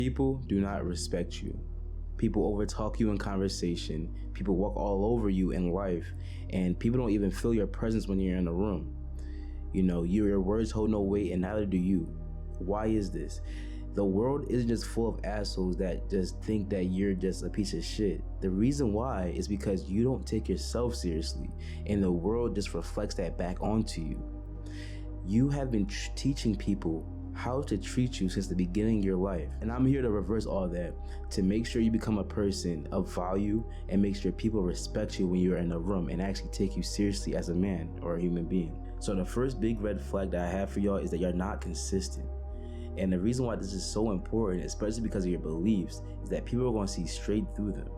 People do not respect you. People overtalk you in conversation. People walk all over you in life. And people don't even feel your presence when you're in a room. You know, your words hold no weight, and neither do you. Why is this? The world isn't just full of assholes that just think that you're just a piece of shit. The reason why is because you don't take yourself seriously, and the world just reflects that back onto you. You have been teaching people how to treat you since the beginning of your life. And I'm here to reverse all that, to make sure you become a person of value and make sure people respect you when you're in a room and actually take you seriously as a man or a human being. So the first big red flag that I have for y'all is that you're not consistent. And the reason why this is so important, especially because of your beliefs, is that people are going to see straight through them.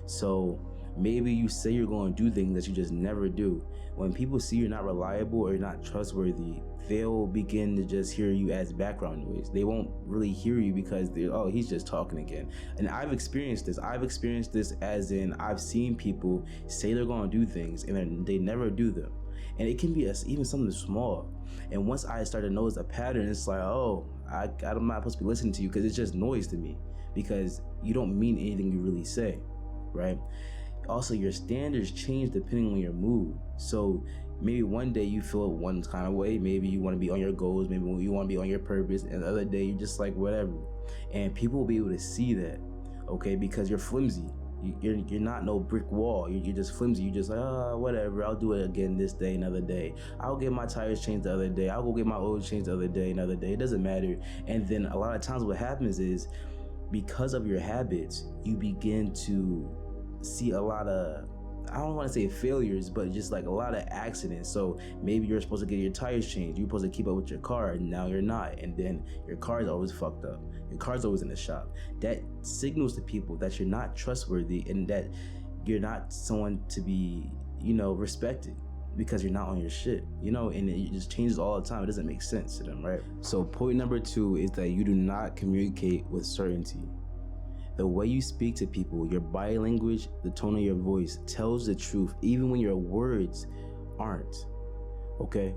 So maybe you say you're going to do things that you just never do. When people see you're not reliable or you're not trustworthy, they'll begin to just hear you as background noise. They won't really hear you because they're, oh, he's just talking again. And I've experienced this. As in I've seen people say they're going to do things and then they never do them. And it can be even something small. And once I started to notice a pattern, it's like, oh, I'm not supposed to be listening to you because it's just noise to me, because you don't mean anything you really say, right? Also, your standards change depending on your mood. So maybe one day you feel one kind of way, maybe you want to be on your goals, maybe you want to be on your purpose, and the other day you're just like whatever. And people will be able to see that, okay, because you're flimsy. You're not no brick wall. You're just flimsy. You're just like, whatever, I'll do it again this day, another day. I'll get my tires changed the other day. I'll go get my oil changed the other day, another day. It doesn't matter. And then a lot of times what happens is, because of your habits, you begin to see a lot of, I don't want to say failures, but just like a lot of accidents. So maybe you're supposed to get your tires changed. You're supposed to keep up with your car, and now you're not. And then your car is always fucked up. Your car's always in the shop. That signals to people that you're not trustworthy and that you're not someone to be, respected, because you're not on your shit, and it just changes all the time. It doesn't make sense to them, right? So point number 2 is that you do not communicate with certainty. The way you speak to people, your body language, the tone of your voice tells the truth, even when your words aren't, okay?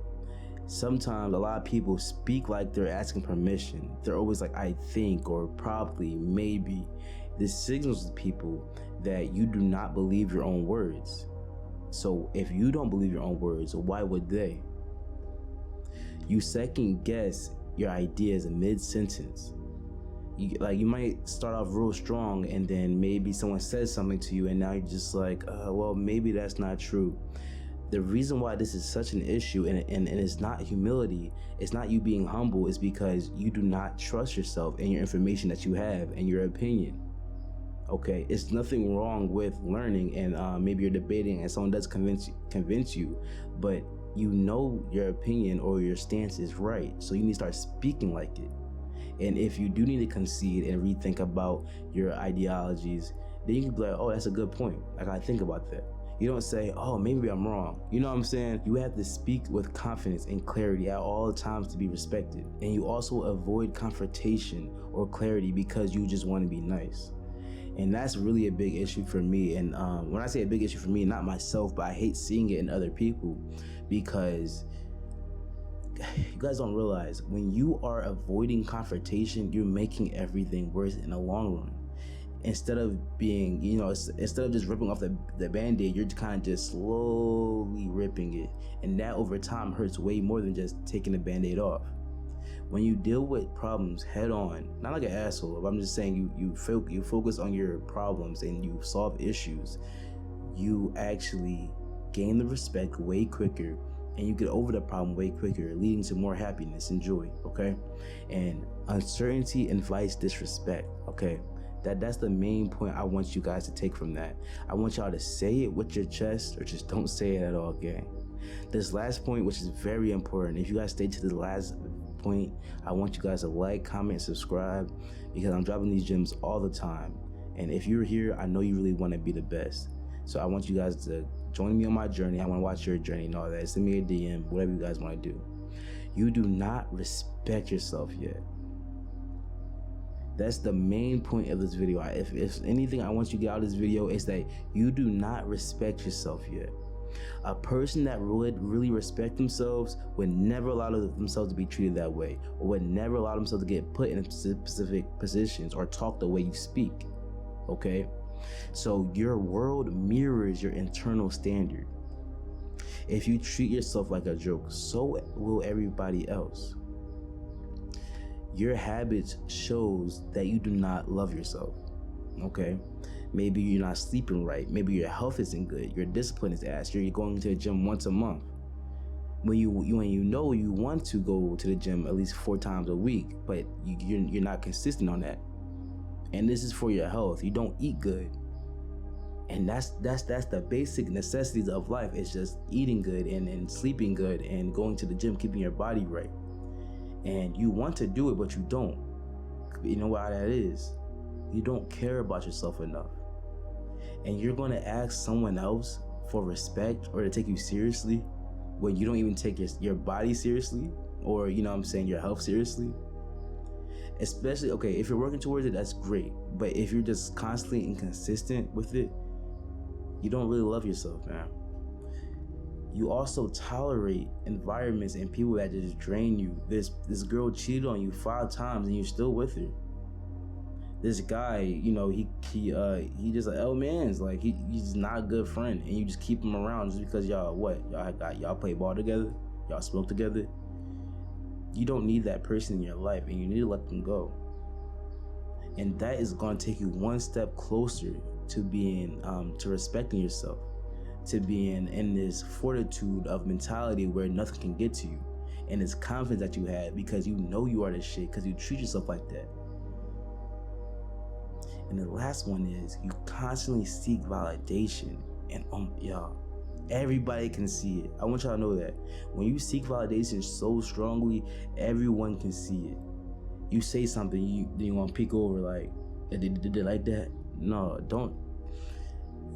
Sometimes a lot of people speak like they're asking permission. They're always like, I think, or probably, maybe. This signals to people that you do not believe your own words. So if you don't believe your own words, why would they? You second guess your ideas in mid-sentence. You might start off real strong, and then maybe someone says something to you, and now you're just like, well, maybe that's not true. The reason why this is such an issue, and it's not humility, it's not you being humble, is because you do not trust yourself and your information that you have and your opinion. Okay, it's nothing wrong with learning, and maybe you're debating and someone does convince you, but your opinion or your stance is right, so you need to start speaking like it. And if you do need to concede and rethink about your ideologies, then you can be like, oh, that's a good point. I gotta think about that. You don't say, oh, maybe I'm wrong. You know what I'm saying? You have to speak with confidence and clarity at all times to be respected. And you also avoid confrontation or clarity because you just want to be nice. And that's really a big issue for me. And when I say a big issue for me, not myself, but I hate seeing it in other people, because you guys don't realize, when you are avoiding confrontation, you're making everything worse in the long run. Instead of being, instead of just ripping off the band-aid, you're kind of just slowly ripping it. And that over time hurts way more than just taking the band-aid off. When you deal with problems head on, not like an asshole, but I'm just saying you focus on your problems and you solve issues, you actually gain the respect way quicker, and you get over the problem way quicker, leading to more happiness and joy, okay? And uncertainty invites disrespect, okay? That's the main point I want you guys to take from that. I want y'all to say it with your chest, or just don't say it at all, gang. This last point, which is very important, if you guys stay to the last point, I want you guys to like, comment, subscribe, because I'm dropping these gems all the time. And if you're here, I know you really want to be the best. So I want you guys to join me on my journey. I want to watch your journey and all that. Send me a DM, whatever you guys want to do. You do not respect yourself yet. That's the main point of this video. If anything I want you to get out of this video is that you do not respect yourself yet. A person that would really respect themselves would never allow themselves to be treated that way, or would never allow themselves to get put in specific positions or talk the way you speak. Okay? So your world mirrors your internal standard. If you treat yourself like a joke, so will everybody else. Your habits shows that you do not love yourself. Okay? Maybe you're not sleeping right. Maybe your health isn't good. Your discipline is ass. You're going to the gym once a month. When you know you want to go to the gym at least 4 times a week, but you're not consistent on that. And this is for your health. You don't eat good. And that's the basic necessities of life. It's just eating good and sleeping good and going to the gym, keeping your body right. And you want to do it, but you don't. You know why that is? You don't care about yourself enough. And you're going to ask someone else for respect or to take you seriously when you don't even take your body seriously, or your health seriously. Especially, okay, if you're working towards it, that's great. But if you're just constantly inconsistent with it, you don't really love yourself, man. You also tolerate environments and people that just drain you. This girl cheated on you 5 times and you're still with her. This guy, he just an L man's, like he's not a good friend, and you just keep him around just because y'all play ball together, y'all smoke together. You don't need that person in your life, and you need to let them go. And that is going to take you one step closer to being to respecting yourself, to being in this fortitude of mentality where nothing can get to you, and this confidence that you have because you know you are the shit because you treat yourself like that. And the last one is you constantly seek validation, and y'all, everybody can see it. I want y'all to know that when you seek validation so strongly, everyone can see it. You say something, you want to peek over like, did they like that? No, don't.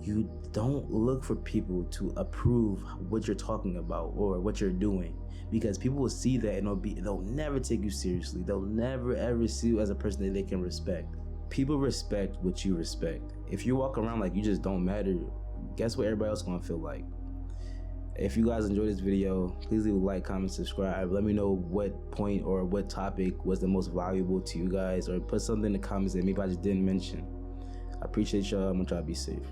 You don't look for people to approve what you're talking about or what you're doing, because people will see that and they'll never take you seriously. They'll never ever see you as a person that they can respect. People respect what you respect. If you walk around like you just don't matter, guess what everybody else is gonna feel like? If you guys enjoyed this video, please leave a like, comment, subscribe. Let me know what point or what topic was the most valuable to you guys, or put something in the comments that maybe I just didn't mention. I appreciate y'all. I'm gonna try to be safe.